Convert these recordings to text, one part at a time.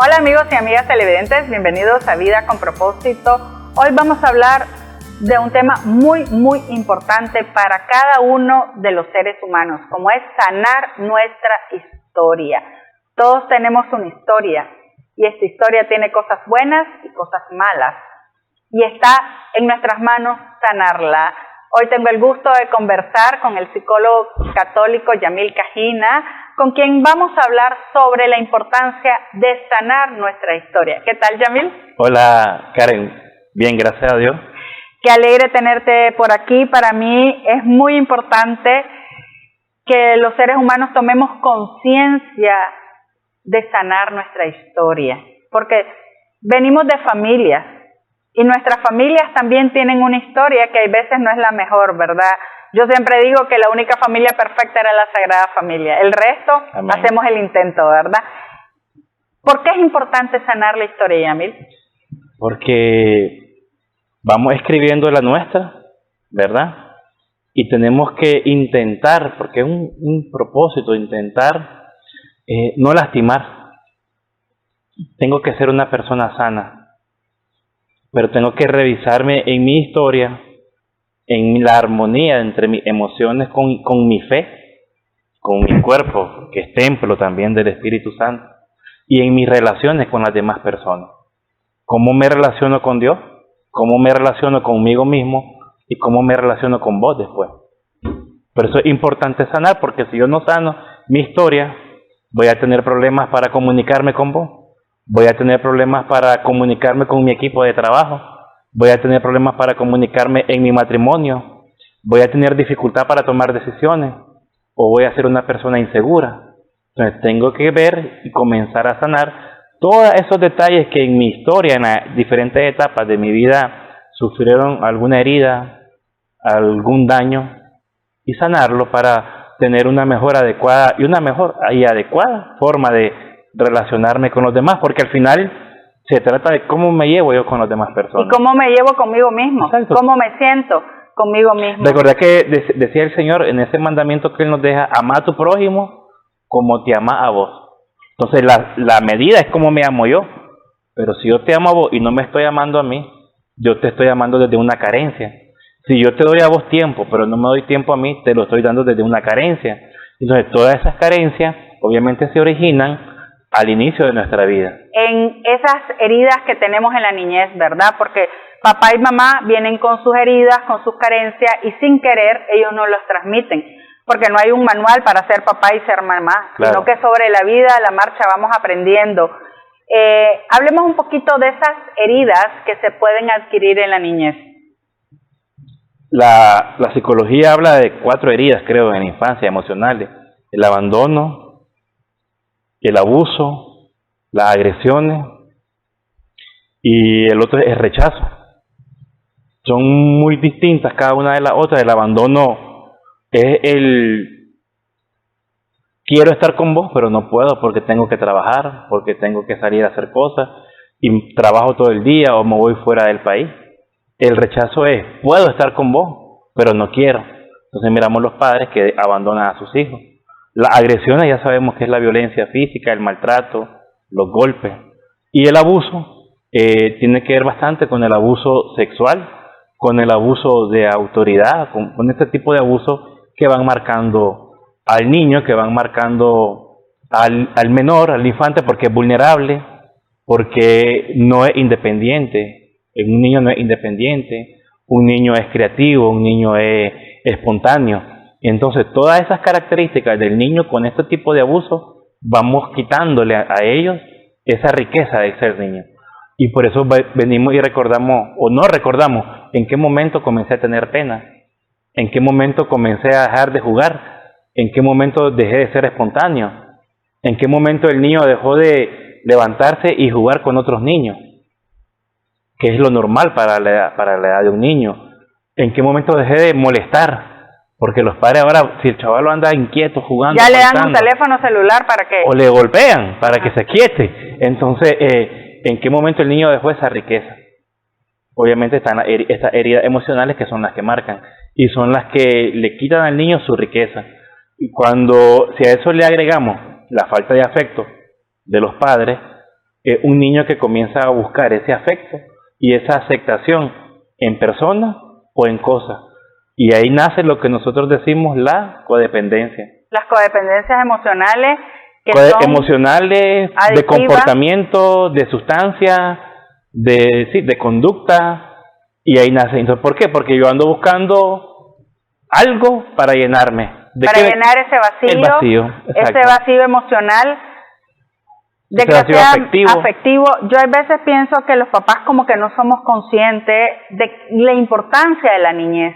Hola amigos y amigas televidentes, bienvenidos a Vida con Propósito. Hoy vamos a hablar de un tema muy importante para cada uno de los seres humanos, como es sanar nuestra historia. Todos tenemos una historia y esta historia tiene cosas buenas y cosas malas y está en nuestras manos sanarla. Hoy tengo el gusto de conversar con el psicólogo católico Yamil Cajina, con quien vamos a hablar sobre la importancia de sanar nuestra historia. ¿Qué tal, Yamil? Hola, Karen. Bien, gracias a Dios. Qué alegre tenerte por aquí. Para mí es muy importante que los seres humanos tomemos conciencia de sanar nuestra historia, porque venimos de familias y nuestras familias también tienen una historia que a veces no es la mejor, ¿verdad? Yo siempre digo que la única familia perfecta era la Sagrada Familia. El resto, amén, hacemos el intento, ¿verdad? ¿Por qué es importante sanar la historia, Yamil? Porque vamos escribiendo la nuestra, ¿verdad? Y tenemos que intentar, porque es un propósito, intentar no lastimar. Tengo que ser una persona sana, pero tengo que revisarme en mi historia, en la armonía entre mis emociones con mi fe, con mi cuerpo, que es templo también del Espíritu Santo, y en mis relaciones con las demás personas. ¿Cómo me relaciono con Dios? ¿Cómo me relaciono conmigo mismo? ¿Y cómo me relaciono con vos después? Por eso es importante sanar, porque si yo no sano mi historia, voy a tener problemas para comunicarme con vos. Voy a tener problemas para comunicarme con mi equipo de trabajo. Voy a tener problemas para comunicarme en mi matrimonio. Voy a tener dificultad para tomar decisiones. O voy a ser una persona insegura. Entonces tengo que ver y comenzar a sanar todos esos detalles que en mi historia, en las diferentes etapas de mi vida, sufrieron alguna herida, algún daño, y sanarlo para tener una mejor adecuada y una mejor y adecuada forma de relacionarme con los demás, porque al final se trata de cómo me llevo yo con las demás personas. Y cómo me llevo conmigo mismo. Exacto. Cómo me siento conmigo mismo. Recordá que decía el Señor en ese mandamiento que Él nos deja: ama a tu prójimo como te ama a vos. Entonces la medida es cómo me amo yo, pero si yo te amo a vos y no me estoy amando a mí, yo te estoy amando desde una carencia. Si yo te doy a vos tiempo, pero no me doy tiempo a mí, te lo estoy dando desde una carencia. Entonces todas esas carencias obviamente se originan al inicio de nuestra vida. En esas heridas que tenemos en la niñez, ¿verdad? Porque papá y mamá vienen con sus heridas, con sus carencias, y sin querer ellos nos los transmiten. Porque no hay un manual para ser papá y ser mamá, claro, sino que sobre la vida, la marcha, vamos aprendiendo. Hablemos un poquito de esas heridas que se pueden adquirir en la niñez. La psicología habla de 4 heridas, creo, en la infancia, emocionales: el abandono, el abuso, las agresiones, y el otro es el rechazo. Son muy distintas cada una de las otras. El abandono es el quiero estar con vos, pero no puedo porque tengo que trabajar, porque tengo que salir a hacer cosas, y trabajo todo el día o me voy fuera del país. El rechazo es puedo estar con vos, pero no quiero. Entonces miramos los padres que abandonan a sus hijos. Las agresiones ya sabemos que es la violencia física, el maltrato, los golpes. Y el abuso tiene que ver bastante con el abuso sexual, con el abuso de autoridad, con este tipo de abusos que van marcando al niño, que van marcando al menor, al infante, porque es vulnerable, porque no es independiente. Un niño no es independiente, un niño es creativo, un niño es espontáneo. Entonces, todas esas características del niño con este tipo de abuso, vamos quitándole a ellos esa riqueza de ser niño. Y por eso venimos y recordamos, o no recordamos, en qué momento comencé a tener pena, en qué momento comencé a dejar de jugar, en qué momento dejé de ser espontáneo, en qué momento el niño dejó de levantarse y jugar con otros niños, que es lo normal para la edad de un niño. En qué momento dejé de molestar. Porque los padres ahora, si el chaval anda inquieto jugando, ya le dan un teléfono celular para que... O le golpean para que se quiete. Entonces, ¿en qué momento el niño dejó esa riqueza? Obviamente están estas heridas emocionales que son las que marcan. Y son las que le quitan al niño su riqueza. Y si a eso le agregamos la falta de afecto de los padres, un niño que comienza a buscar ese afecto y esa aceptación en persona o en cosas. Y ahí nace lo que nosotros decimos la codependencia. Las codependencias emocionales que son emocionales, adictivas, de comportamiento, de sustancia, de conducta, y ahí nace. Entonces, ¿por qué? Porque yo ando buscando algo para llenarme. Para llenar ese vacío, el vacío, ese vacío emocional, de que sea afectivo. Yo a veces pienso que los papás como que no somos conscientes de la importancia de la niñez,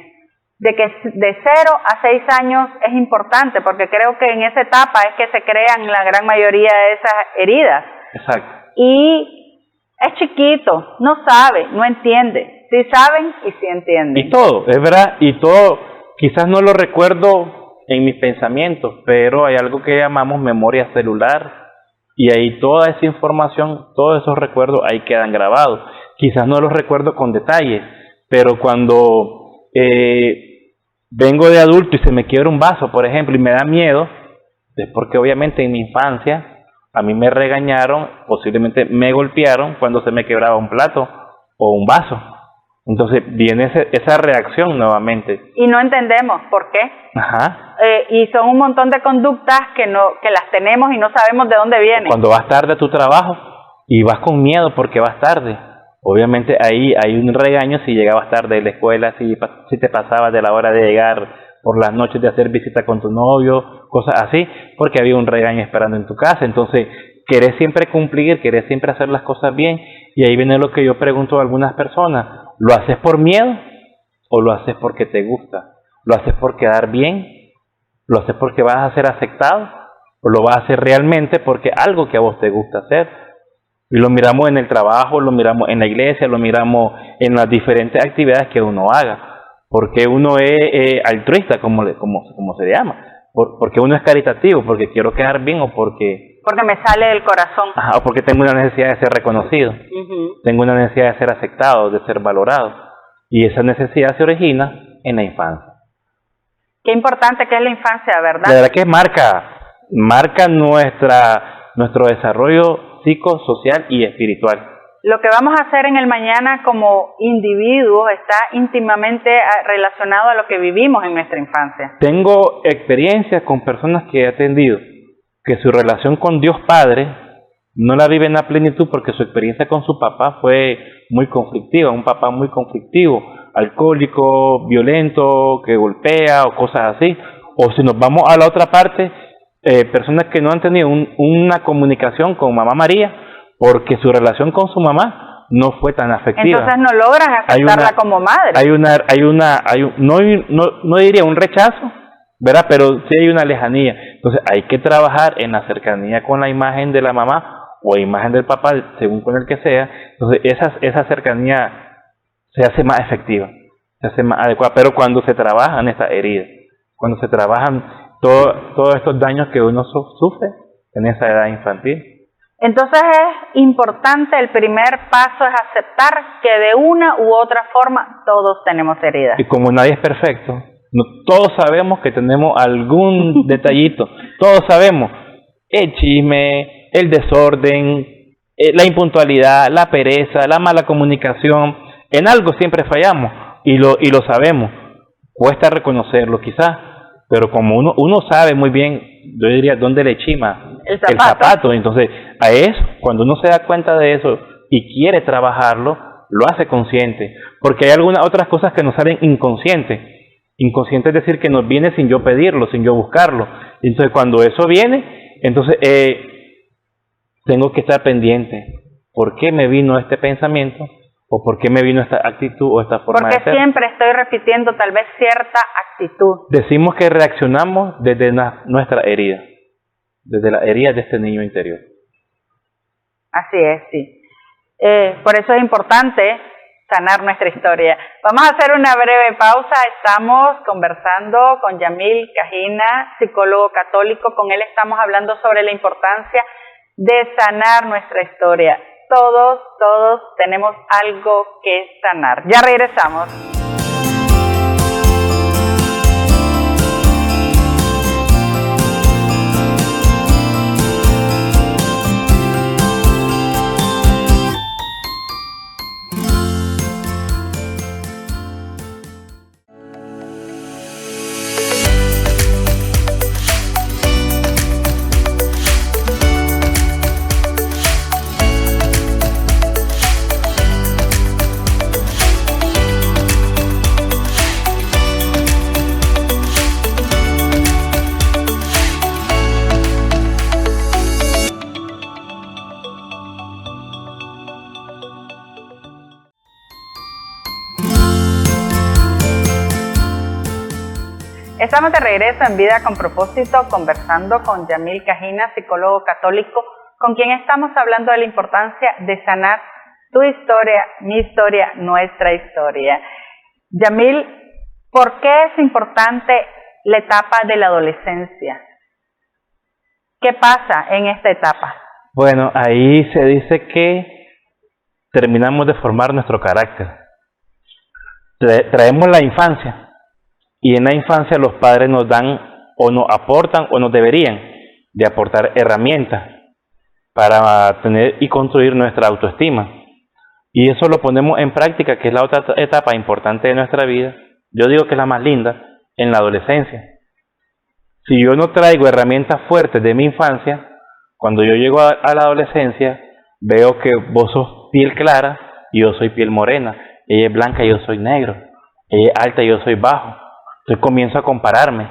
de que de 0 a 6 años es importante, porque creo que en esa etapa es que se crean la gran mayoría de esas heridas. Exacto. Y es chiquito, no sabe, no entiende. Sí saben y sí entienden. Y todo, es verdad, y todo, quizás no lo recuerdo en mis pensamientos, pero hay algo que llamamos memoria celular, y ahí toda esa información, todos esos recuerdos ahí quedan grabados. Quizás no los recuerdo con detalle, pero cuando vengo de adulto y se me quiebra un vaso, por ejemplo, y me da miedo, es porque obviamente en mi infancia a mí me regañaron, posiblemente me golpearon cuando se me quebraba un plato o un vaso. Entonces viene esa reacción nuevamente. Y no entendemos por qué. Ajá. Y son un montón de conductas que las tenemos y no sabemos de dónde vienen. Cuando vas tarde a tu trabajo y vas con miedo porque vas tarde, obviamente ahí hay un regaño si llegabas tarde de la escuela, si te pasabas de la hora de llegar por las noches, de hacer visita con tu novio, cosas así, porque había un regaño esperando en tu casa. Entonces querés siempre cumplir, querés siempre hacer las cosas bien, y ahí viene lo que yo pregunto a algunas personas: ¿lo haces por miedo o lo haces porque te gusta? ¿Lo haces por quedar bien? ¿Lo haces porque vas a ser aceptado? ¿O lo vas a hacer realmente porque algo que a vos te gusta hacer? Y lo miramos en el trabajo, lo miramos en la iglesia, lo miramos en las diferentes actividades que uno haga. Porque uno es altruista, como se llama. Porque uno es caritativo, porque quiero quedar bien o porque me sale del corazón. Ajá, o porque tengo una necesidad de ser reconocido. Tengo una necesidad de ser aceptado, de ser valorado. Y esa necesidad se origina en la infancia. Qué importante que es la infancia, ¿verdad? La verdad que marca nuestro desarrollo psicosocial y espiritual. Lo que vamos a hacer en el mañana como individuos está íntimamente relacionado a lo que vivimos en nuestra infancia. Tengo experiencias con personas que he atendido que su relación con Dios Padre no la viven a plenitud porque su experiencia con su papá fue muy conflictiva, un papá muy conflictivo, alcohólico, violento, que golpea o cosas así. O si nos vamos a la otra parte, personas que no han tenido una comunicación con Mamá María porque su relación con su mamá no fue tan afectiva. Entonces no logras aceptarla como madre. No diría un rechazo, ¿verdad? Pero sí hay una lejanía. Entonces hay que trabajar en la cercanía con la imagen de la mamá o imagen del papá, según con el que sea. Entonces esa cercanía se hace más efectiva, se hace más adecuada. Pero cuando se trabajan estas heridas, cuando se trabajan todos estos daños que uno sufre en esa edad infantil. Entonces es importante, el primer paso es aceptar que de una u otra forma todos tenemos heridas. Y como nadie es perfecto, todos sabemos que tenemos algún detallito, todos sabemos el chisme, el desorden, la impuntualidad, la pereza, la mala comunicación. En algo siempre fallamos y lo sabemos. Cuesta reconocerlo quizás, pero como uno sabe muy bien, yo diría, dónde le chima el zapato. Entonces a eso, cuando uno se da cuenta de eso y quiere trabajarlo, lo hace consciente, porque hay algunas otras cosas que nos salen inconscientes. Inconsciente es decir, que nos viene sin yo pedirlo, sin yo buscarlo. Entonces cuando eso viene, entonces tengo que estar pendiente. ¿Por qué me vino este pensamiento? ¿O por qué me vino esta actitud o esta forma de ser? Porque siempre estoy repitiendo tal vez cierta actitud. Decimos que reaccionamos desde nuestra herida, desde la herida de este niño interior. Así es, sí. Por eso es importante sanar nuestra historia. Vamos a hacer una breve pausa. Estamos conversando con Yamil Cajina, psicólogo católico. Con él estamos hablando sobre la importancia de sanar nuestra historia. Todos tenemos algo que sanar. Ya regresamos. Estamos de regreso en Vida con Propósito, conversando con Yamil Cajina, psicólogo católico, con quien estamos hablando de la importancia de sanar tu historia, mi historia, nuestra historia. Yamil, ¿por qué es importante la etapa de la adolescencia? ¿Qué pasa en esta etapa? Bueno, ahí se dice que terminamos de formar nuestro carácter. Traemos la infancia. Y en la infancia los padres nos dan o nos aportan o nos deberían de aportar herramientas para tener y construir nuestra autoestima. Y eso lo ponemos en práctica, que es la otra etapa importante de nuestra vida. Yo digo que es la más linda, en la adolescencia. Si yo no traigo herramientas fuertes de mi infancia, cuando yo llego a la adolescencia, veo que vos sos piel clara y yo soy piel morena. Ella es blanca y yo soy negro. Ella es alta y yo soy bajo. Entonces comienzo a compararme.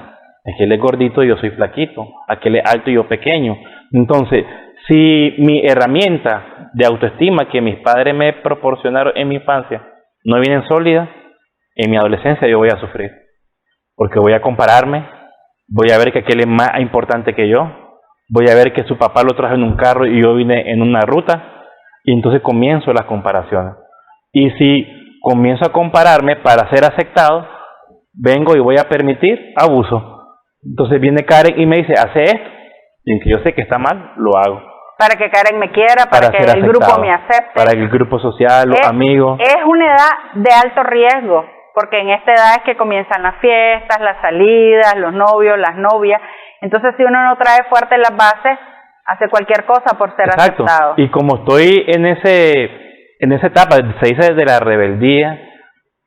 Aquel es gordito y yo soy flaquito. Aquel es alto y yo pequeño. Entonces, si mi herramienta de autoestima que mis padres me proporcionaron en mi infancia no vienen sólidas, en mi adolescencia yo voy a sufrir. Porque voy a compararme, voy a ver que aquel es más importante que yo, voy a ver que su papá lo trajo en un carro y yo vine en una ruta, y entonces comienzo las comparaciones. Y si comienzo a compararme para ser aceptado, vengo y voy a permitir abuso. Entonces viene Karen y me dice, hace esto, y aunque yo sé que está mal, lo hago. Para que Karen me quiera, para que el grupo me acepte. Para que el grupo social, los amigos. Es una edad de alto riesgo, porque en esta edad es que comienzan las fiestas, las salidas, los novios, las novias. Entonces si uno no trae fuerte las bases, hace cualquier cosa por ser aceptado. Y como estoy en esa etapa, se dice de la rebeldía,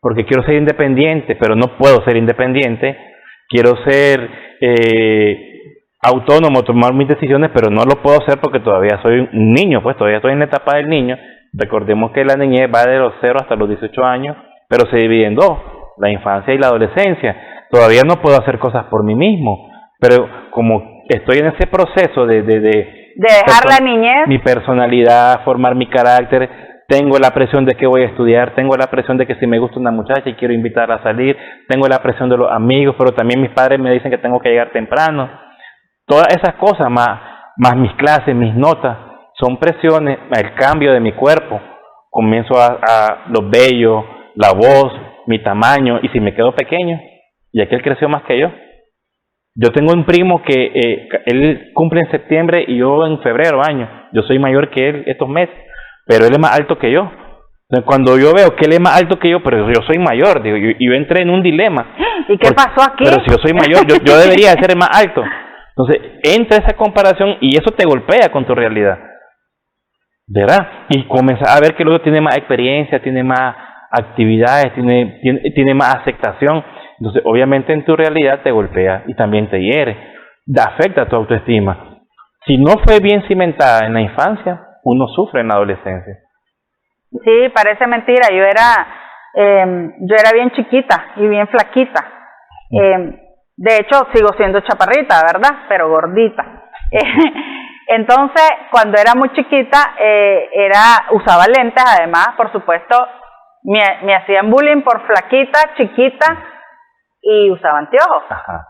porque quiero ser independiente, pero no puedo ser independiente, quiero ser autónomo, tomar mis decisiones, pero no lo puedo hacer porque todavía soy un niño, pues todavía estoy en la etapa del niño. Recordemos que la niñez va de los 0 hasta los 18 años, pero se divide en dos, la infancia y la adolescencia. Todavía no puedo hacer cosas por mí mismo, pero como estoy en ese proceso de dejar la niñez, mi personalidad, formar mi carácter, tengo la presión de que voy a estudiar, tengo la presión de que si me gusta una muchacha y quiero invitarla a salir, tengo la presión de los amigos, pero también mis padres me dicen que tengo que llegar temprano. Todas esas cosas, más mis clases, mis notas, son presiones, el cambio de mi cuerpo. Comienzo a los vellos, la voz, mi tamaño, y si me quedo pequeño, y aquel creció más que yo. Yo tengo un primo que él cumple en septiembre y yo en febrero año. Yo soy mayor que él estos meses, pero él es más alto que yo. Entonces, cuando yo veo que él es más alto que yo, pero yo soy mayor, digo, yo entré en un dilema. ¿Y qué pasó aquí? Pero si yo soy mayor, yo debería ser el más alto. Entonces, entra esa comparación y eso te golpea con tu realidad, ¿verdad? Y comienzas a ver que el otro tiene más experiencia, tiene más actividades, tiene más aceptación. Entonces, obviamente en tu realidad te golpea y también te hiere, afecta tu autoestima. Si no fue bien cimentada en la infancia, uno sufre en la adolescencia. Sí, parece mentira. Yo era bien chiquita y bien flaquita. De hecho, sigo siendo chaparrita, ¿verdad? Pero gordita. Entonces, cuando era muy chiquita, usaba lentes, además, por supuesto. Me hacían bullying por flaquita, chiquita, y usaba anteojos. Ajá.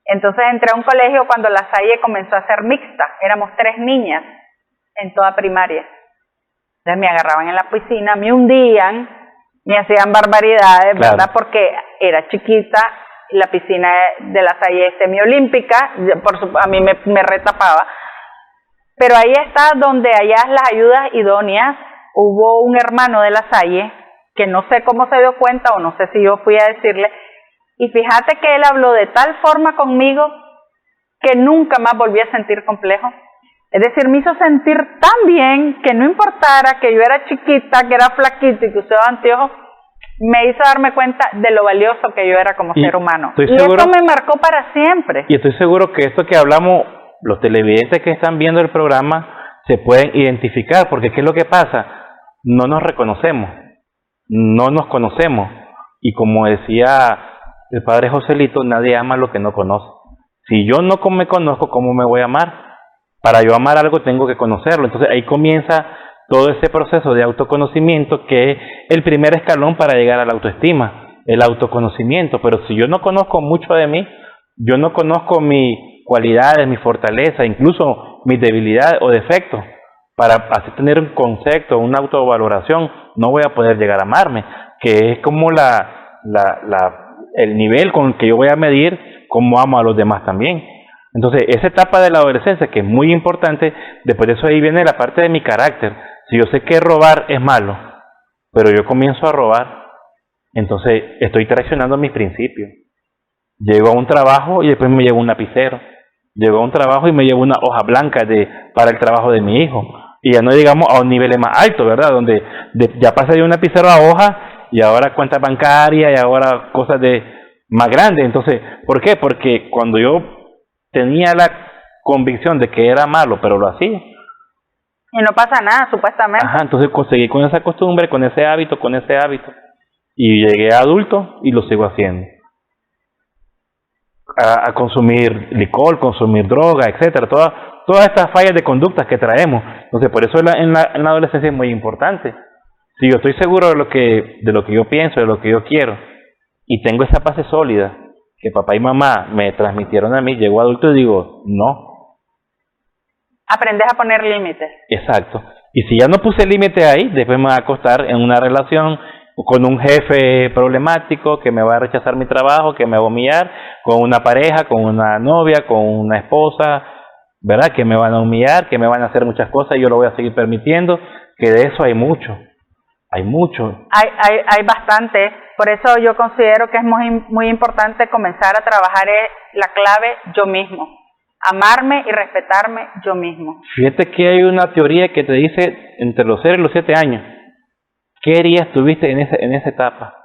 Entonces entré a un colegio cuando la Salle comenzó a ser mixta. Éramos 3 niñas en toda primaria. Entonces me agarraban en la piscina, me hundían, me hacían barbaridades, claro, ¿verdad? Porque era chiquita, la piscina de la Salle es semiolímpica, a mí me retapaba. Pero ahí está donde hallas las ayudas idóneas. Hubo un hermano de la Salle que no sé cómo se dio cuenta o no sé si yo fui a decirle, y fíjate que él habló de tal forma conmigo que nunca más volví a sentir complejo. Es decir, me hizo sentir tan bien que no importara que yo era chiquita, que era flaquita y que usaba anteojos, me hizo darme cuenta de lo valioso que yo era como ser humano. Y eso me marcó para siempre. Y estoy seguro que esto que hablamos, los televidentes que están viendo el programa se pueden identificar, porque ¿qué es lo que pasa? No nos reconocemos, no nos conocemos, y como decía el padre Joselito, nadie ama lo que no conoce. Si yo no me conozco, ¿cómo me voy a amar? Para yo amar algo tengo que conocerlo. Entonces ahí comienza todo ese proceso de autoconocimiento, que es el primer escalón para llegar a la autoestima, el autoconocimiento. Pero si yo no conozco mucho de mí, yo no conozco mis cualidades, mis fortalezas, incluso mis debilidades o defectos, para así tener un concepto, una autovaloración, no voy a poder llegar a amarme, que es como el nivel con el que yo voy a medir cómo amo a los demás también. Entonces, esa etapa de la adolescencia, que es muy importante, después de eso ahí viene la parte de mi carácter. Si yo sé que robar es malo, pero yo comienzo a robar, entonces estoy traicionando mis principios. Llego a un trabajo y después me llevo un lapicero. Llego a un trabajo y me llevo una hoja blanca para el trabajo de mi hijo. Y ya no llegamos a un nivel más alto, ¿verdad? Donde ya pasa de un lapicero a hoja y ahora cuenta bancaria y ahora cosas más grandes. Entonces, ¿por qué? Porque cuando yo tenía la convicción de que era malo, pero lo hacía. Y no pasa nada, supuestamente. Ajá, entonces seguí con esa costumbre, con ese hábito. Y llegué a adulto y lo sigo haciendo. A consumir licor, consumir droga, etcétera, todas estas fallas de conductas que traemos. Entonces, por eso en la adolescencia es muy importante. Si yo estoy seguro de lo que yo pienso, de lo que yo quiero, y tengo esa base sólida que papá y mamá me transmitieron a mí, llego adulto y digo, no. Aprendes a poner límites. Exacto. Y si ya no puse límite ahí, después me va a costar en una relación con un jefe problemático que me va a rechazar mi trabajo, que me va a humillar, con una pareja, con una novia, con una esposa, ¿verdad? Que me van a humillar, que me van a hacer muchas cosas y yo lo voy a seguir permitiendo, que de eso hay mucho. Hay bastante. Por eso yo considero que es muy importante comenzar a trabajar la clave yo mismo. Amarme y respetarme yo mismo. Fíjate que hay una teoría que te dice entre los 0 y los 7 años. ¿Qué heridas tuviste en esa etapa?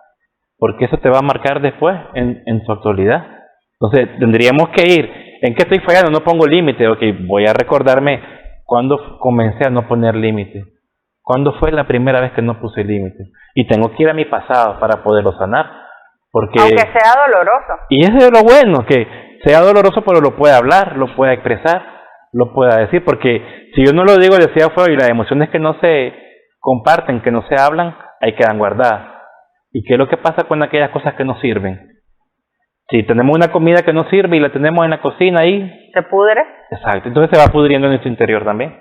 Porque eso te va a marcar después en su actualidad. Entonces tendríamos que ir, ¿en qué estoy fallando? No pongo límite. Ok, voy a recordarme cuando comencé a no poner límite. ¿Cuándo fue la primera vez que no puse límite? Y tengo que ir a mi pasado para poderlo sanar. Porque, aunque sea doloroso. Y eso es lo bueno, que sea doloroso, pero lo pueda hablar, lo pueda expresar, lo pueda decir. Porque si yo no lo digo, decía afuera, y las emociones que no se comparten, que no se hablan, ahí quedan guardadas. ¿Y qué es lo que pasa con aquellas cosas que no sirven? Si tenemos una comida que no sirve y la tenemos en la cocina ahí, ¿se pudre? Exacto, entonces se va pudriendo en nuestro interior también.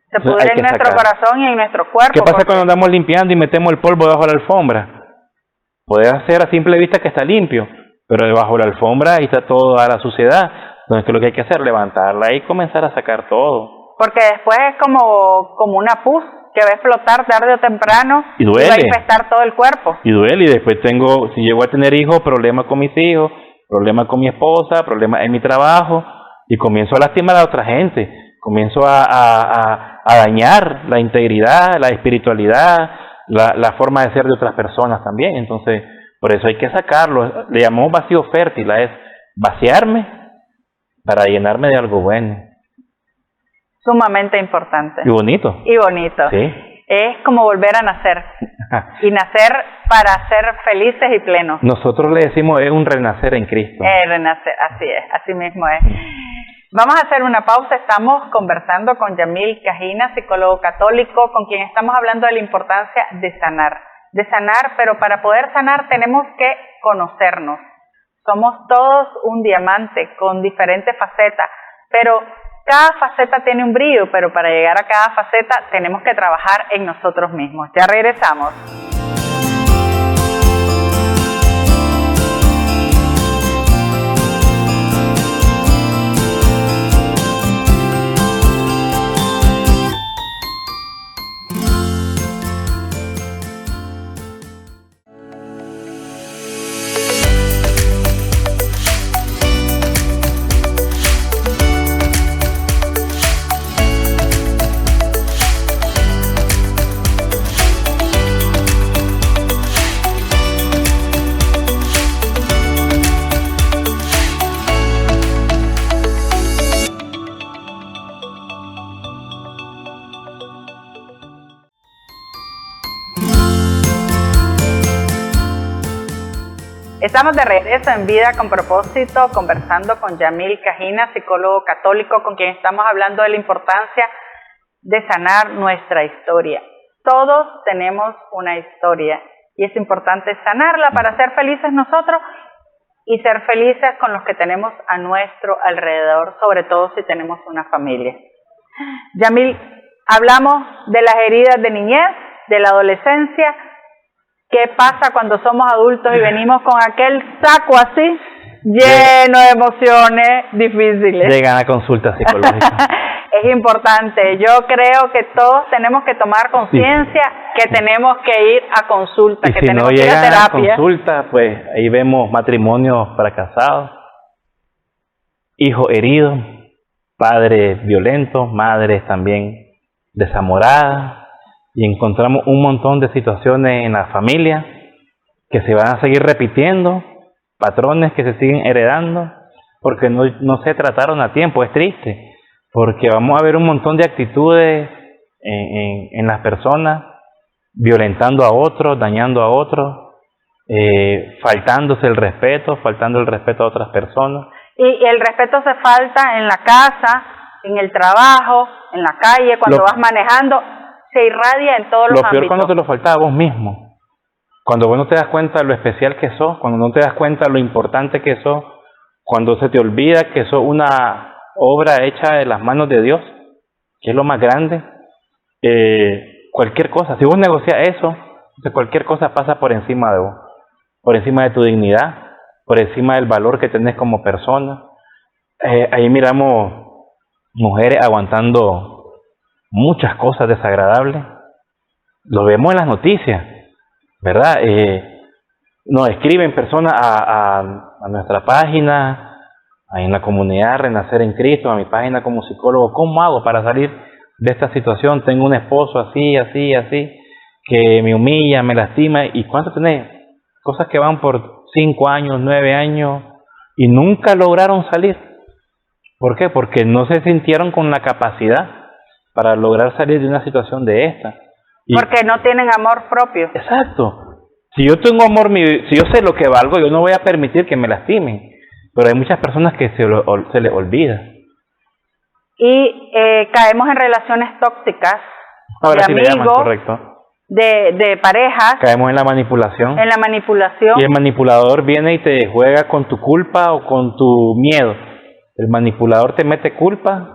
Se pudre en nuestro corazón y en nuestro cuerpo. ¿Qué pasa cuando andamos limpiando y metemos el polvo debajo de la alfombra? Puede ser a simple vista que está limpio, pero debajo de la alfombra ahí está toda la suciedad. Entonces, ¿qué es lo que hay que hacer? Levantarla y comenzar a sacar todo. Porque después es como una pus que va a explotar tarde o temprano y duele. Y va a infestar todo el cuerpo. Y duele, y después si llego a tener hijos, problemas con mis hijos, problemas con mi esposa, problemas en mi trabajo, y comienzo a lastimar a otra gente, comienzo a dañar la integridad, la espiritualidad, la forma de ser de otras personas también. Entonces, por eso hay que sacarlo. Le llamamos vacío fértil, es vaciarme para llenarme de algo bueno. Sumamente importante. Y bonito. Y bonito. Sí. Es como volver a nacer. Y nacer para ser felices y plenos. Nosotros le decimos es un renacer en Cristo. Renacer, así es, así mismo es. Vamos a hacer una pausa. Estamos conversando con Yamil Cajina, psicólogo católico, con quien estamos hablando de la importancia de sanar. De sanar, pero para poder sanar tenemos que conocernos. Somos todos un diamante con diferentes facetas, pero cada faceta tiene un brillo, pero para llegar a cada faceta tenemos que trabajar en nosotros mismos. Ya regresamos. Estamos de regreso en Vida con Propósito, conversando con Yamil Cajina, psicólogo católico, con quien estamos hablando de la importancia de sanar nuestra historia. Todos tenemos una historia y es importante sanarla para ser felices nosotros y ser felices con los que tenemos a nuestro alrededor, sobre todo si tenemos una familia. Yamil, hablamos de las heridas de niñez, de la adolescencia. ¿Qué pasa cuando somos adultos y venimos con aquel saco así, lleno de emociones difíciles? Llegan a consulta psicológica. Es importante. Yo creo que todos tenemos que tomar conciencia que tenemos que ir a consulta, y que si tenemos no que ir a llegan terapia. a consulta, pues ahí vemos matrimonios fracasados, hijos heridos, padres violentos, madres también desamoradas, y encontramos un montón de situaciones en la familia que se van a seguir repitiendo, patrones que se siguen heredando, porque no se trataron a tiempo. Es triste, porque vamos a ver un montón de actitudes en las personas, violentando a otros, dañando a otros, faltándose el respeto, faltando el respeto a otras personas. Y el respeto se falta en la casa, en el trabajo, en la calle, cuando vas manejando, se irradia en todos los ámbitos. Lo peor cuando te lo falta a vos mismo, cuando vos no te das cuenta de lo especial que sos, cuando no te das cuenta de lo importante que sos, cuando se te olvida que sos una obra hecha de las manos de Dios, que es lo más grande. Cualquier cosa, si vos negocias eso, cualquier cosa pasa por encima de vos, por encima de tu dignidad, por encima del valor que tenés como persona. Ahí miramos mujeres aguantando muchas cosas desagradables, lo vemos en las noticias, ¿verdad? Nos escriben personas a nuestra página, ahí en la comunidad Renacer en Cristo, a mi página como psicólogo. ¿Cómo hago para salir de esta situación? Tengo un esposo así, que me humilla, me lastima. ¿Y cuánto tenés? Cosas que van por 5 años, 9 años y nunca lograron salir. ¿Por qué? Porque no se sintieron con la capacidad para lograr salir de una situación de esta. Porque no tienen amor propio. Exacto. Si yo tengo amor, si yo sé lo que valgo, yo no voy a permitir que me lastimen. Pero hay muchas personas que se les olvida. Y caemos en relaciones tóxicas, ahora de sí amigos, le llaman, correcto. De parejas. Caemos en la manipulación. En la manipulación. Y el manipulador viene y te juega con tu culpa o con tu miedo. El manipulador te mete culpa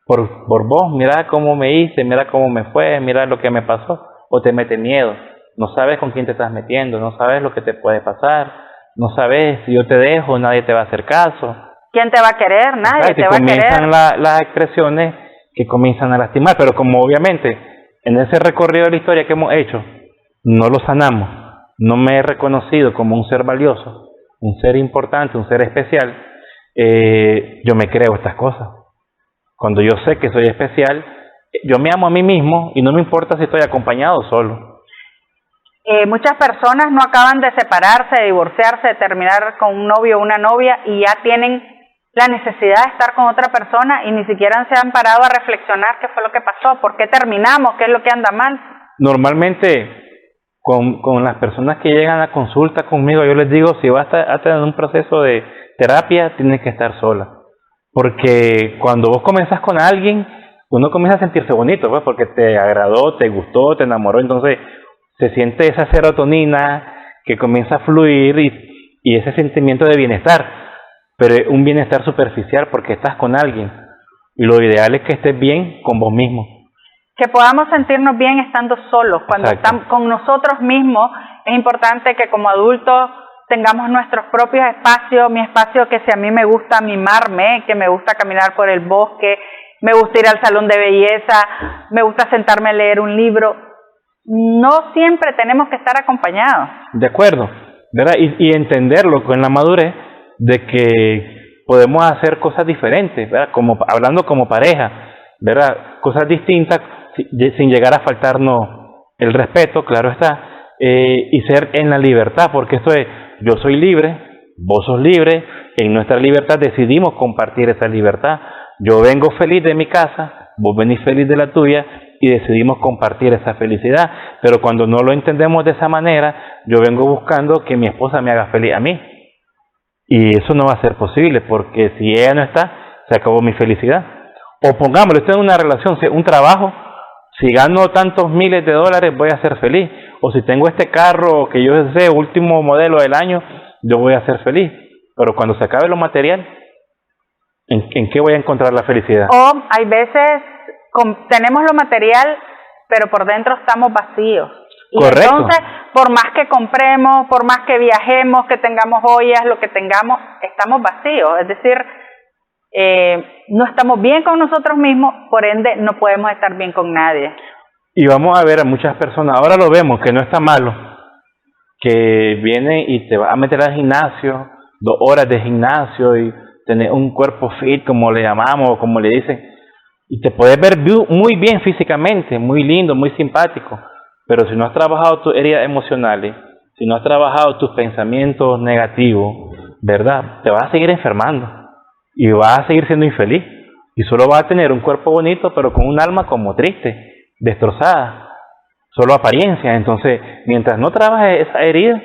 por vos. Mira cómo me hice, mira cómo me fue, mira lo que me pasó. O te mete miedo. No sabes con quién te estás metiendo, no sabes lo que te puede pasar. No sabes, si yo te dejo, nadie te va a hacer caso. ¿Quién te va a querer? Nadie te va a querer. Comienzan las expresiones que comienzan a lastimar, pero como obviamente en ese recorrido de la historia que hemos hecho, no lo sanamos, no me he reconocido como un ser valioso, un ser importante, un ser especial, yo me creo estas cosas. Cuando yo sé que soy especial, yo me amo a mí mismo y no me importa si estoy acompañado o solo. Muchas personas no acaban de separarse, de divorciarse, de terminar con un novio o una novia y ya tienen la necesidad de estar con otra persona y ni siquiera se han parado a reflexionar qué fue lo que pasó, por qué terminamos, qué es lo que anda mal. Normalmente con las personas que llegan a consulta conmigo, yo les digo, si vas a tener un proceso de terapia, tienes que estar sola. Porque cuando vos comenzás con alguien, uno comienza a sentirse bonito, pues, porque te agradó, te gustó, te enamoró, entonces se siente esa serotonina que comienza a fluir y ese sentimiento de bienestar, pero es un bienestar superficial porque estás con alguien. Lo ideal es que estés bien con vos mismo. Que podamos sentirnos bien estando solos. Cuando estamos con nosotros mismos, es importante que como adultos tengamos nuestros propios espacios, mi espacio que si a mí me gusta mimarme, que me gusta caminar por el bosque, me gusta ir al salón de belleza, me gusta sentarme a leer un libro. No siempre tenemos que estar acompañados. De acuerdo, ¿verdad? Y entenderlo con la madurez de que podemos hacer cosas diferentes, ¿verdad? Hablando como pareja, ¿verdad? Cosas distintas sin llegar a faltarnos el respeto, claro está, y ser en la libertad, porque esto es, yo soy libre, vos sos libre, en nuestra libertad decidimos compartir esa libertad. Yo vengo feliz de mi casa, vos venís feliz de la tuya, y decidimos compartir esa felicidad. Pero cuando no lo entendemos de esa manera, yo vengo buscando que mi esposa me haga feliz a mí. Y eso no va a ser posible, porque si ella no está, se acabó mi felicidad. O pongámoslo, esto es una relación, un trabajo, si gano tantos miles de dólares voy a ser feliz. O si tengo este carro que yo sé, último modelo del año, yo voy a ser feliz. Pero cuando se acabe lo material, ¿en qué voy a encontrar la felicidad? O hay veces tenemos lo material, pero por dentro estamos vacíos. Y correcto. Entonces, por más que compremos, por más que viajemos, que tengamos joyas, lo que tengamos, estamos vacíos. Es decir, no estamos bien con nosotros mismos, por ende no podemos estar bien con nadie. Y vamos a ver a muchas personas, ahora lo vemos, que no está malo, que viene y te va a meter al gimnasio, 2 horas de gimnasio y tener un cuerpo fit, como le llamamos, o como le dicen, y te puedes ver muy bien físicamente, muy lindo, muy simpático, pero si no has trabajado tus heridas emocionales, si no has trabajado tus pensamientos negativos, ¿verdad? Te vas a seguir enfermando y vas a seguir siendo infeliz y solo vas a tener un cuerpo bonito, pero con un alma como triste, destrozada, solo apariencia. Entonces, mientras no trabajes esa herida,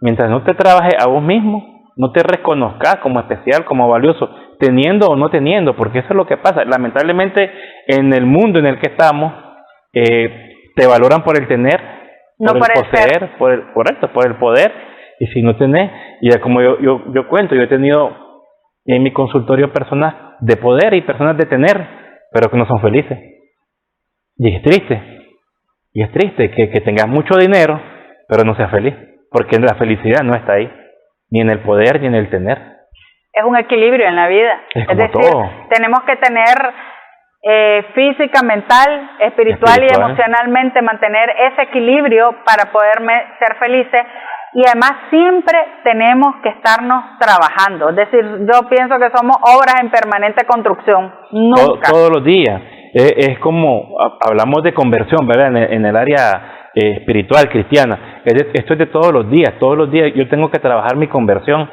mientras no te trabajes a vos mismo, no te reconozcas como especial, como valioso, teniendo o no teniendo, porque eso es lo que pasa. Lamentablemente, en el mundo en el que estamos, te valoran por el tener, no por el poseer, por el poder, y si no tenés, y como yo cuento, yo he tenido en mi consultorio personas de poder y personas de tener, pero que no son felices. Y es triste que tengas mucho dinero, pero no seas feliz, porque la felicidad no está ahí, ni en el poder ni en el tener. Es un equilibrio en la vida. Es como decir, todo. Tenemos que tener física, mental, espiritual y emocionalmente mantener ese equilibrio para poder ser felices. Y además siempre tenemos que estarnos trabajando. Es decir, yo pienso que somos obras en permanente construcción. Nunca. Todos los días. Es como, hablamos de conversión, ¿verdad? En el área espiritual, cristiana. Esto es de todos los días. Todos los días yo tengo que trabajar mi conversión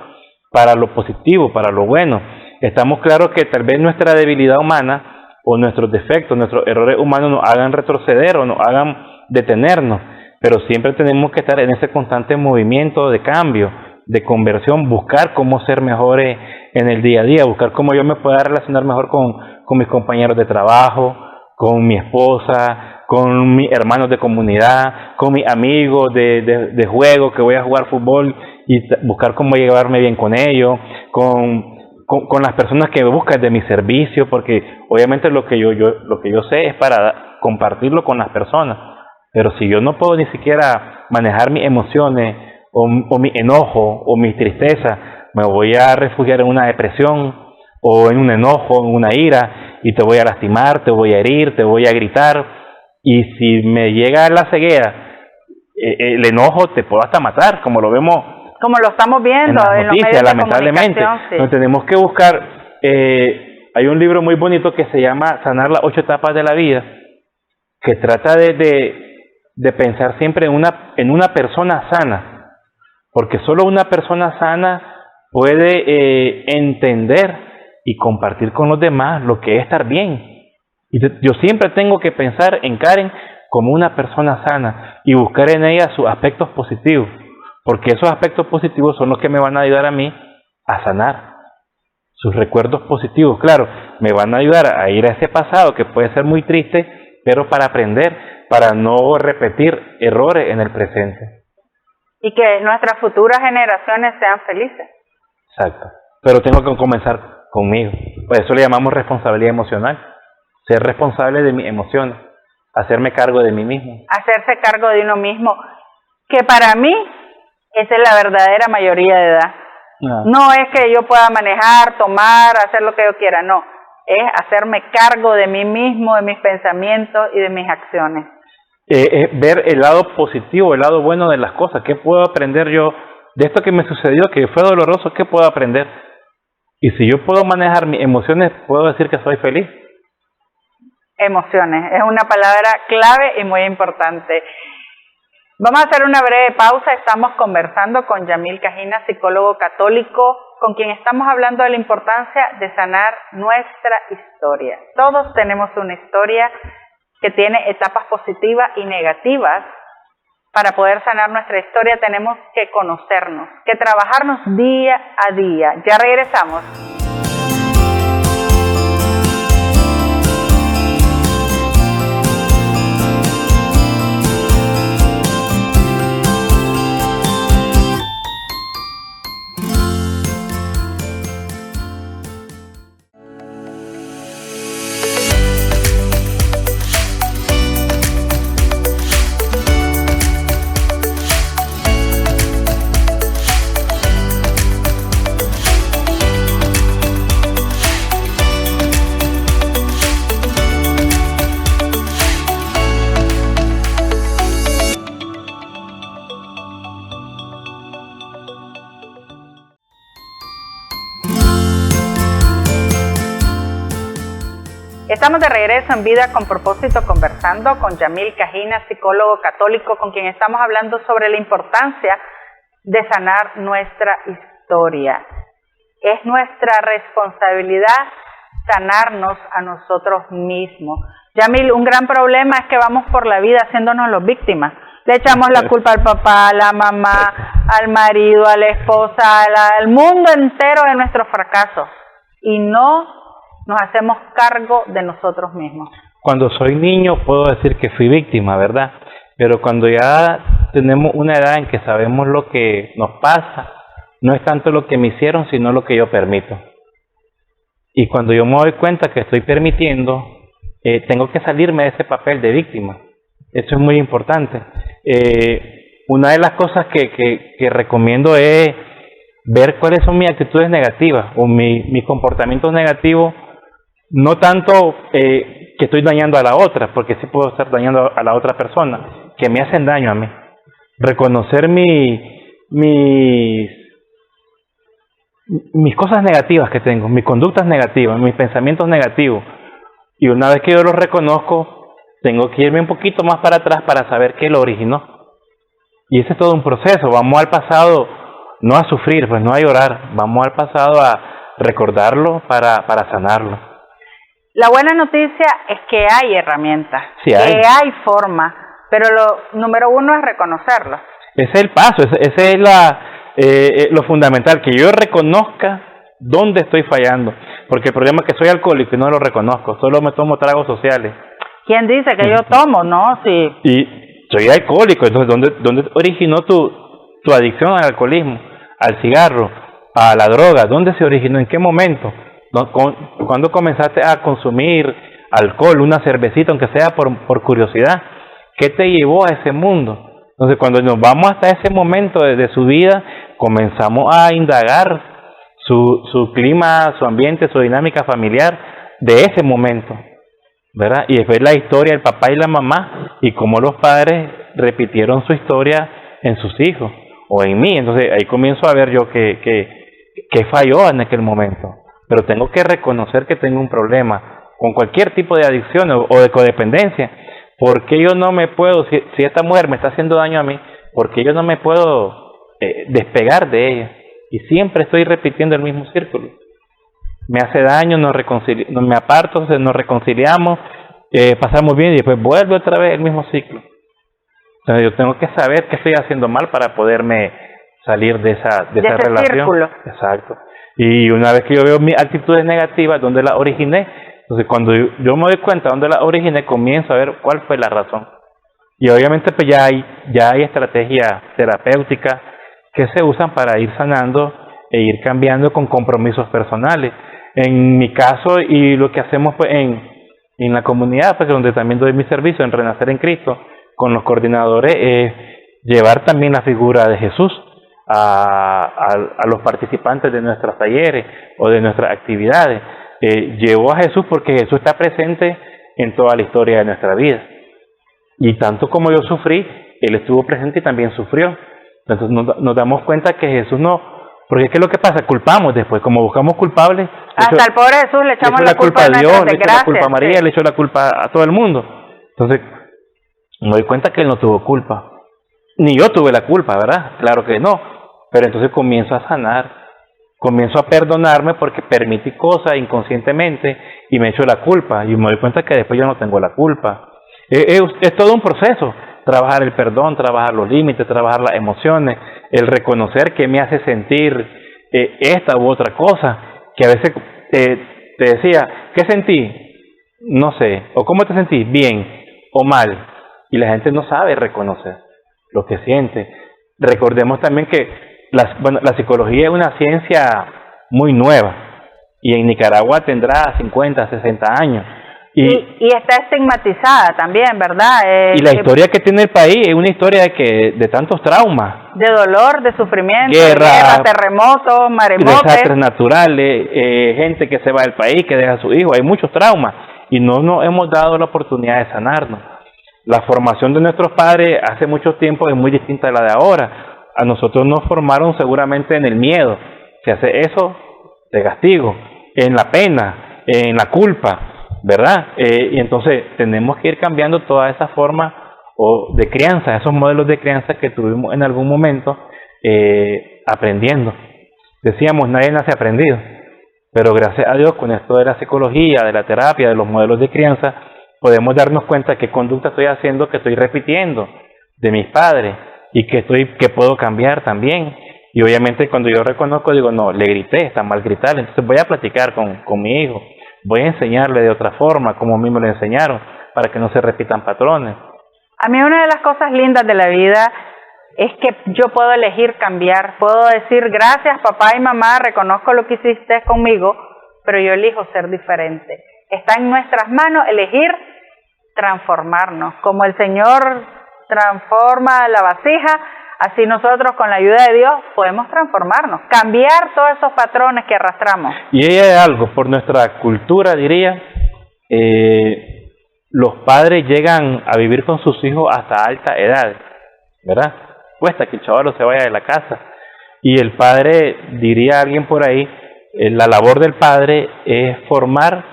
para lo positivo, para lo bueno. Estamos claros que tal vez nuestra debilidad humana o nuestros defectos, nuestros errores humanos nos hagan retroceder o nos hagan detenernos. Pero siempre tenemos que estar en ese constante movimiento de cambio, de conversión, buscar cómo ser mejores en el día a día, buscar cómo yo me pueda relacionar mejor con mis compañeros de trabajo, con mi esposa, con mis hermanos de comunidad, con mis amigos de juego, que voy a jugar fútbol y buscar cómo llevarme bien con ellos, con las personas que me buscan de mi servicio, porque obviamente lo que yo sé es para compartirlo con las personas. Pero si yo no puedo ni siquiera manejar mis emociones o mi enojo o mi tristeza, me voy a refugiar en una depresión o en un enojo, en una ira, y te voy a lastimar, te voy a herir, te voy a gritar. Y si me llega la ceguera, el enojo te puede hasta matar, como lo vemos, como lo estamos viendo en las noticias, lamentablemente. Sí. Entonces tenemos que buscar, hay un libro muy bonito que se llama Sanar las 8 etapas de la vida, que trata de pensar siempre en una persona sana, porque solo una persona sana puede entender y compartir con los demás lo que es estar bien. Y yo siempre tengo que pensar en Karen como una persona sana y buscar en ella sus aspectos positivos, porque esos aspectos positivos son los que me van a ayudar a mí a sanar. Sus recuerdos positivos, claro, me van a ayudar a ir a ese pasado que puede ser muy triste, pero para aprender, para no repetir errores en el presente. Y que nuestras futuras generaciones sean felices. Exacto. Pero tengo que comenzar conmigo. Por eso le llamamos responsabilidad emocional. Ser responsable de mis emociones. Hacerme cargo de mí mismo. Hacerse cargo de uno mismo. Que para mí, esa es la verdadera mayoría de edad. No es que yo pueda manejar, tomar, hacer lo que yo quiera. No. Es hacerme cargo de mí mismo, de mis pensamientos y de mis acciones. Ver el lado positivo, el lado bueno de las cosas. ¿Qué puedo aprender yo de esto que me sucedió, que fue doloroso? ¿Qué puedo aprender? Y si yo puedo manejar mis emociones, puedo decir que soy feliz. Emociones, es una palabra clave y muy importante. Vamos a hacer una breve pausa. Estamos conversando con Yamil Cajina, psicólogo católico, con quien estamos hablando de la importancia de sanar nuestra historia. Todos tenemos una historia que tiene etapas positivas y negativas. Para poder sanar nuestra historia tenemos que conocernos, que trabajarnos día a día. Ya regresamos. Estamos de regreso en Vida con Propósito conversando con Yamil Cajina, psicólogo católico, con quien estamos hablando sobre la importancia de sanar nuestra historia. Es nuestra responsabilidad sanarnos a nosotros mismos. Yamil, un gran problema es que vamos por la vida haciéndonos los víctimas. Le echamos la culpa al papá, a la mamá, al marido, a la esposa, al mundo entero de nuestros fracasos. Y no nos hacemos cargo de nosotros mismos. Cuando soy niño puedo decir que fui víctima, ¿verdad? Pero cuando ya tenemos una edad en que sabemos lo que nos pasa, no es tanto lo que me hicieron, sino lo que yo permito. Y cuando yo me doy cuenta que estoy permitiendo, tengo que salirme de ese papel de víctima. Eso es muy importante. Una de las cosas que recomiendo es ver cuáles son mis actitudes negativas o mis comportamientos negativos. No tanto que estoy dañando a la otra, porque sí puedo estar dañando a la otra persona, que me hacen daño a mí. Reconocer mis cosas negativas que tengo, mis conductas negativas, mis pensamientos negativos. Y una vez que yo los reconozco, tengo que irme un poquito más para atrás para saber qué lo originó. Y ese es todo un proceso. Vamos al pasado, no a sufrir, pues no a llorar. Vamos al pasado a recordarlo para sanarlo. La buena noticia es que hay herramientas, sí hay. Que hay forma, pero lo número uno es reconocerlo. Ese es el paso, ese es lo fundamental, que yo reconozca dónde estoy fallando. Porque el problema es que soy alcohólico y no lo reconozco, solo me tomo tragos sociales. ¿Quién dice que yo tomo, no? Sí. Y soy alcohólico, entonces ¿dónde originó tu adicción al alcoholismo, al cigarro, a la droga? ¿Dónde se originó? ¿En qué momento? ¿Cuándo comenzaste a consumir alcohol, una cervecita, aunque sea por curiosidad? ¿Qué te llevó a ese mundo? Entonces, cuando nos vamos hasta ese momento de su vida, comenzamos a indagar su clima, su ambiente, su dinámica familiar de ese momento, ¿verdad? Y después la historia del papá y la mamá y cómo los padres repitieron su historia en sus hijos o en mí. Entonces, ahí comienzo a ver yo que falló en aquel momento. Pero tengo que reconocer que tengo un problema con cualquier tipo de adicción o de codependencia. ¿Por qué yo no me puedo, si esta mujer me está haciendo daño a mí, por qué yo no me puedo despegar de ella? Y siempre estoy repitiendo el mismo círculo. Me hace daño, me aparto, nos reconciliamos, pasamos bien y después vuelve otra vez el mismo ciclo. Entonces yo tengo que saber qué estoy haciendo mal para poderme salir de esa relación. Círculo. Exacto. Y una vez que yo veo mis actitudes negativas, ¿dónde las originé? Entonces cuando yo me doy cuenta dónde las originé, comienzo a ver cuál fue la razón. Y obviamente pues ya hay estrategias terapéuticas que se usan para ir sanando e ir cambiando con compromisos personales. En mi caso y lo que hacemos pues en la comunidad, pues donde también doy mi servicio en Renacer en Cristo, con los coordinadores, es llevar también la figura de Jesús a los participantes de nuestros talleres o de nuestras actividades. Llevó a Jesús porque Jesús está presente en toda la historia de nuestra vida. Y tanto como yo sufrí, Él estuvo presente y también sufrió. Entonces nos damos cuenta que Jesús no... Porque ¿qué es lo que pasa? Culpamos después, como buscamos culpables... Hasta el pobre Jesús le echamos la culpa a Dios, le echó la culpa a María, le echó la culpa a todo el mundo. Entonces, me doy cuenta que Él no tuvo culpa. Ni yo tuve la culpa, ¿verdad? Claro que no. Pero entonces comienzo a sanar, comienzo a perdonarme porque permití cosas inconscientemente y me echo la culpa. Y me doy cuenta que después yo no tengo la culpa. Es todo un proceso. Trabajar el perdón, trabajar los límites, trabajar las emociones, el reconocer que me hace sentir esta u otra cosa, que a veces te decía, ¿qué sentí? No sé, o ¿cómo te sentí? Bien o mal, y la gente no sabe reconocer lo que siente. Recordemos también que la psicología es una ciencia muy nueva, y en Nicaragua tendrá 50, 60 años. Y está estigmatizada también, ¿verdad? Y la historia que tiene el país es una historia de tantos traumas. De dolor, de sufrimiento, guerra, terremotos, maremotos. Desastres naturales, gente que se va del país, que deja a su hijo. Hay muchos traumas y no nos hemos dado la oportunidad de sanarnos. La formación de nuestros padres hace mucho tiempo es muy distinta a la de ahora. A nosotros nos formaron seguramente en el miedo. Si hace eso, te castigo. En la pena, en la culpa. ¿verdad? Y entonces tenemos que ir cambiando toda esa forma de crianza, esos modelos de crianza que tuvimos en algún momento, aprendiendo. Decíamos, nadie nace aprendido, pero gracias a Dios con esto de la psicología, de la terapia, de los modelos de crianza, podemos darnos cuenta qué conducta estoy haciendo, que estoy repitiendo de mis padres y que puedo cambiar también. Y obviamente cuando yo reconozco, digo, no, le grité, está mal gritar, entonces voy a platicar con mi hijo, voy a enseñarle de otra forma, como a mí me lo enseñaron, para que no se repitan patrones. A mí una de las cosas lindas de la vida es que yo puedo elegir cambiar, puedo decir gracias papá y mamá, reconozco lo que hiciste conmigo, pero yo elijo ser diferente. Está en nuestras manos elegir transformarnos, como el Señor transforma la vasija, así nosotros con la ayuda de Dios podemos transformarnos, cambiar todos esos patrones que arrastramos. Y hay algo, por nuestra cultura diría, los padres llegan a vivir con sus hijos hasta alta edad, ¿verdad? Cuesta que el chavalo se vaya de la casa. Y el padre, diría alguien por ahí, la labor del padre es formar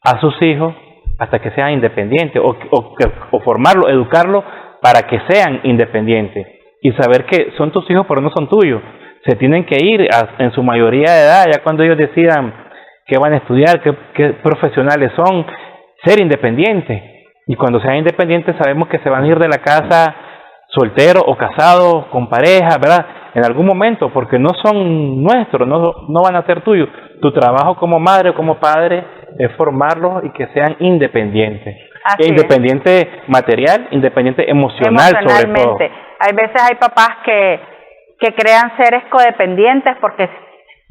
a sus hijos hasta que sean independientes, o formarlo, educarlo para que sean independientes. Y saber que son tus hijos pero no son tuyos. Se tienen que ir en su mayoría de edad, ya cuando ellos decidan qué van a estudiar, qué profesionales son, ser independientes. Y cuando sean independientes sabemos que se van a ir de la casa solteros o casados, con pareja, ¿verdad? En algún momento, porque no son nuestros, no van a ser tuyos. Tu trabajo como madre o como padre es formarlos y que sean independientes. Independiente material, independiente emocional sobre todo. Hay veces hay papás que crean seres codependientes porque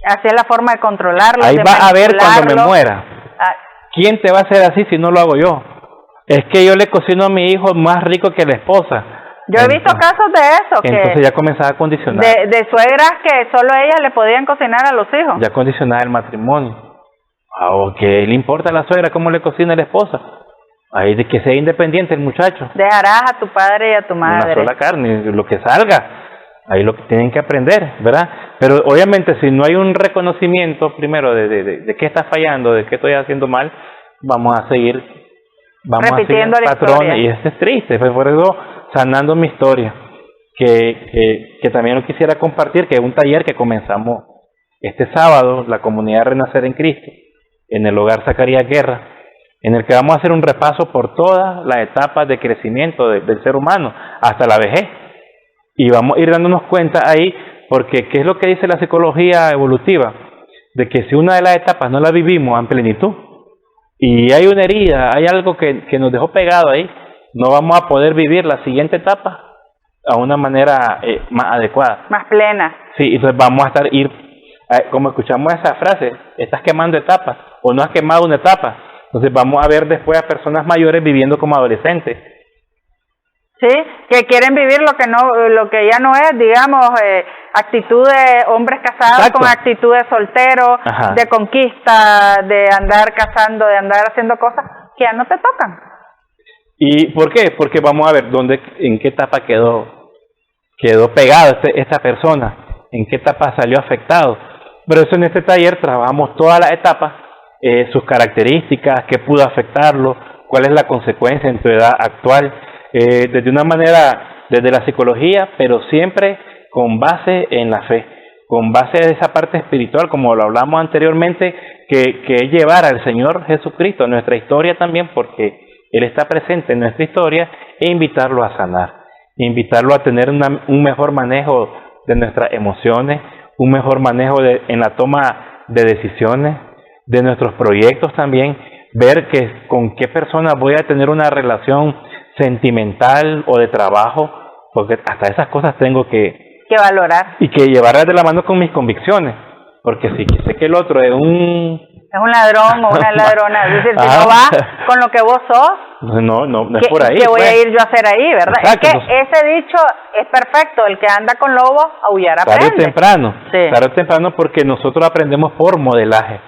así es la forma de controlarlos. Ahí va a ver cuando me muera. ¿Quién te va a hacer así si no lo hago yo? Es que yo le cocino a mi hijo más rico que la esposa. Yo he visto casos de eso. Entonces ya comenzaba a condicionar. De suegras que solo ellas le podían cocinar a los hijos. Ya condicionaba el matrimonio. ¿Qué le importa a la suegra cómo le cocina a la esposa? Ahí de que sea independiente el muchacho. Dejarás a tu padre y a tu madre. Una sola carne, lo que salga. Ahí lo que tienen que aprender, ¿verdad? Pero obviamente si no hay un reconocimiento primero de qué está fallando, de qué estoy haciendo mal, vamos a seguir repitiendo el patrón. Y eso es triste, por eso sanando mi historia, que también lo quisiera compartir, que es un taller que comenzamos este sábado, la comunidad Renacer en Cristo, en el hogar Zacarías Guerra, en el que vamos a hacer un repaso por todas las etapas de crecimiento del ser humano hasta la vejez. Y vamos a ir dándonos cuenta ahí, porque ¿qué es lo que dice la psicología evolutiva? De que si una de las etapas no la vivimos en plenitud, y hay una herida, hay algo que nos dejó pegado ahí, no vamos a poder vivir la siguiente etapa a una manera más adecuada. Más plena. Sí, entonces vamos a como escuchamos esa frase, estás quemando etapas, o no has quemado una etapa. Entonces vamos a ver después a personas mayores viviendo como adolescentes. Sí, que quieren vivir lo que ya no es, digamos, actitud de hombres casados. Exacto. Con actitud de soltero, ajá, de conquista, de andar cazando, de andar haciendo cosas que ya no te tocan. ¿Y por qué? Porque vamos a ver en qué etapa quedó pegado esta persona, en qué etapa salió afectado. Pero eso en este taller trabajamos todas las etapas, sus características, qué pudo afectarlo, cuál es la consecuencia en tu edad actual, desde una manera, desde la psicología, pero siempre con base en la fe, con base de esa parte espiritual, como lo hablamos anteriormente, que es llevar al Señor Jesucristo a nuestra historia también, porque Él está presente en nuestra historia, e invitarlo a sanar, invitarlo a tener un mejor manejo de nuestras emociones, un mejor manejo en la toma de decisiones, de nuestros proyectos también, ver con qué persona voy a tener una relación sentimental o de trabajo, porque hasta esas cosas tengo que valorar y que llevarlas de la mano con mis convicciones, porque si sé que el otro es un ladrón o una ladrona, es decir, si no va con lo que vos sos, no es por ahí. ¿Qué voy a ir yo a hacer ahí, verdad? Exacto. Es que ese dicho es perfecto, el que anda con lobos, aullar aprende. Tarde o temprano, porque nosotros aprendemos por modelaje,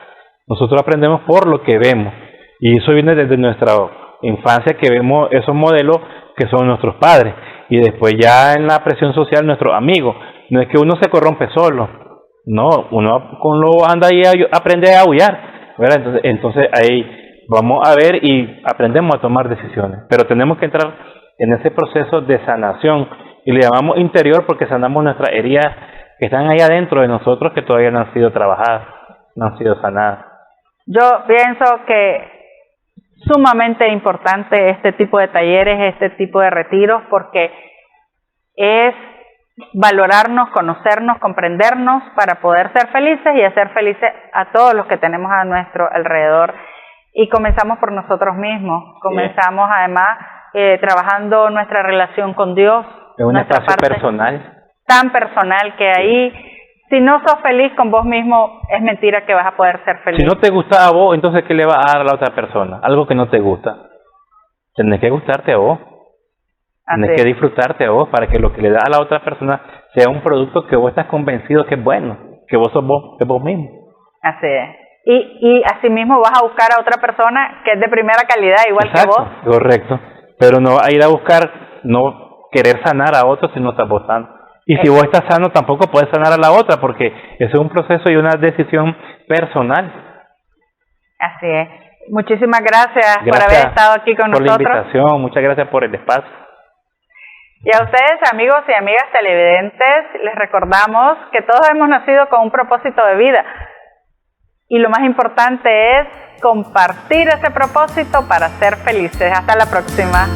nosotros aprendemos por lo que vemos, y eso viene desde nuestra infancia, que vemos esos modelos que son nuestros padres, y después ya en la presión social nuestros amigos. No es que uno se corrompe solo, no, uno con lo anda ahí aprende a aullar, ¿verdad? Entonces ahí vamos a ver y aprendemos a tomar decisiones. Pero tenemos que entrar en ese proceso de sanación, y le llamamos interior porque sanamos nuestras heridas que están ahí adentro de nosotros, que todavía no han sido trabajadas, no han sido sanadas. Yo pienso que sumamente importante este tipo de talleres, este tipo de retiros, porque es valorarnos, conocernos, comprendernos para poder ser felices y hacer felices a todos los que tenemos a nuestro alrededor. Y comenzamos por nosotros mismos, comenzamos además trabajando nuestra relación con Dios. Es un espacio personal. Tan personal que ahí, si no sos feliz con vos mismo, es mentira que vas a poder ser feliz. Si no te gusta a vos, entonces ¿qué le vas a dar a la otra persona? Algo que no te gusta. Tenés que gustarte a vos. Tienes que disfrutarte a vos para que lo que le das a la otra persona sea un producto que vos estás convencido que es bueno, que vos sos vos mismo. Así es. Y así mismo vas a buscar a otra persona que es de primera calidad, igual Exacto, que vos. Correcto. Pero no vas a ir a buscar, no querer sanar a otro si no estás vos sano. Y si vos estás sano, tampoco puedes sanar a la otra, porque eso es un proceso y una decisión personal. Así es. Muchísimas gracias por haber estado aquí con nosotros. Por la invitación, muchas gracias por el espacio. Y a ustedes, amigos y amigas televidentes, les recordamos que todos hemos nacido con un propósito de vida. Y lo más importante es compartir ese propósito para ser felices. Hasta la próxima.